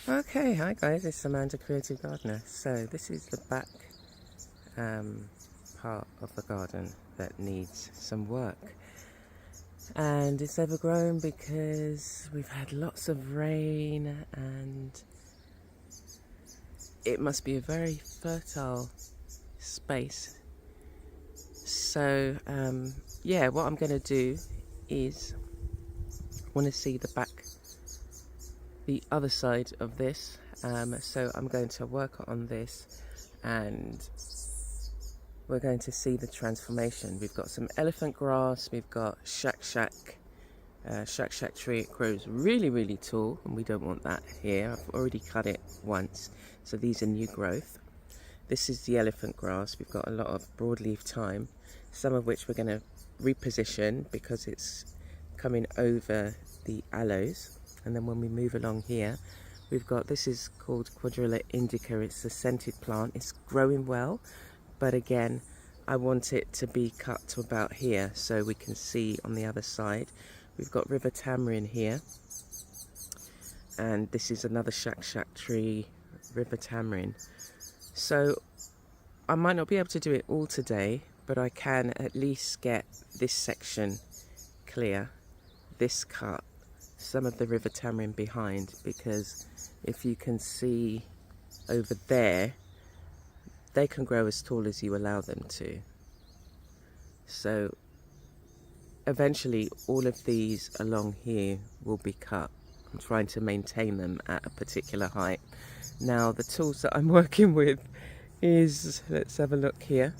Okay, hi guys, it's Amanda Creative Gardener. So this is the back part of the garden that needs some work, and it's overgrown because we've had lots of rain, and it must be a very fertile space. So yeah, what I'm going to do is want to see the other side of this. So I'm going to work on this, and we're going to see the transformation. We've got some elephant grass, we've got shack tree. It grows really tall, and we don't want that here. I've already cut it once, so these are new growth. This is the elephant grass. We've got a lot of broadleaf thyme, some of which we're going to reposition because it's coming over the aloes. And then when we move along here, we've got, this is called Quadrilla indica. It's a scented plant. It's growing well, but again, I want it to be cut to about here so we can see on the other side. We've got river tamarind here, and this is another shack tree, river tamarind. So I might not be able to do it all today, but I can at least get this section clear, this cut, some of the river tamarind behind, because if you can see over there, they can grow as tall as you allow them to. So eventually all of these along here will be cut. I'm trying to maintain them at a particular height. Now the tools that I'm working with is, let's have a look here,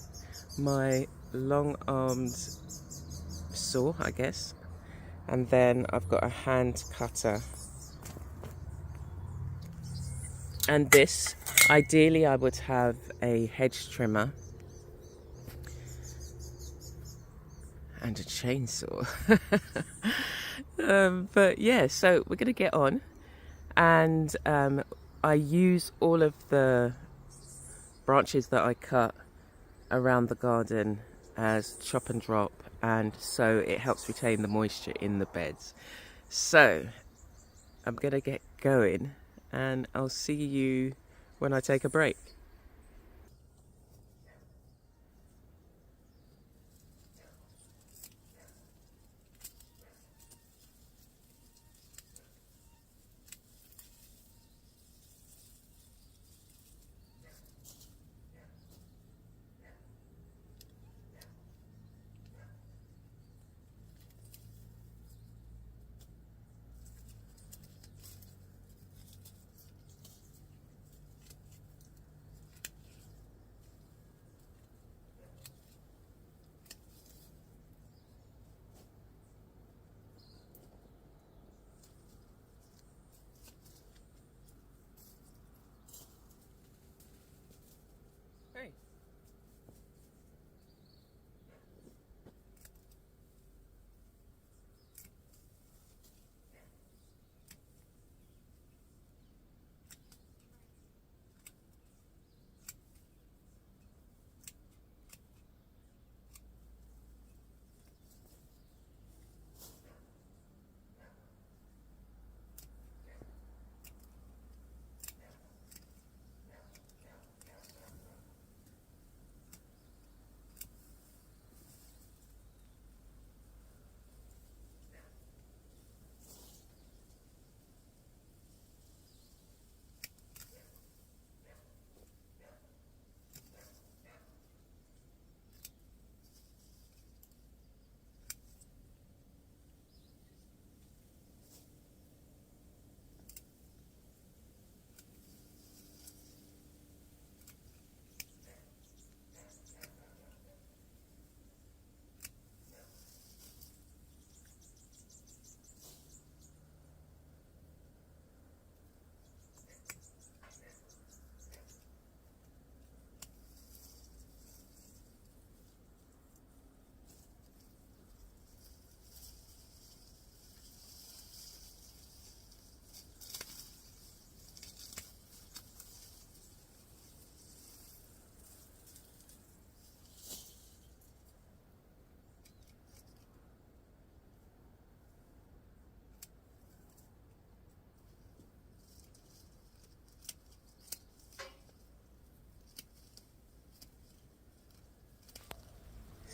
my long-armed saw, I guess, and then I've got a hand cutter, and this, ideally I would have a hedge trimmer and a chainsaw. But yeah, so we're gonna get on, and I use all of the branches that I cut around the garden as chop and drop, and so it helps retain the moisture in the beds. So I'm gonna get going, and I'll see you when I take a break.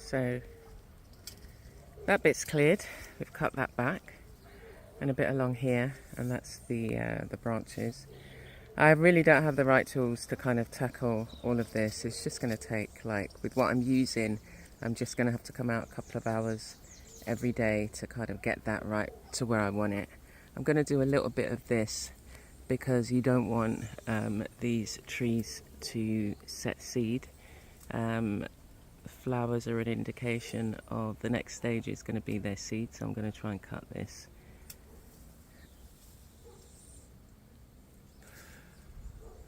So that bit's cleared. We've cut that back, and a bit along here, and that's the branches. I really don't have the right tools to kind of tackle all of this. It's just going to take, like, with what I'm using, I'm just going to have to come out a couple of hours every day to kind of get that right to where I want it. I'm going to do a little bit of this because you don't want these trees to set seed. Flowers are an indication of the next stage is going to be their seed, so I'm going to try and cut this.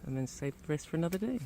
And then save the rest for another day.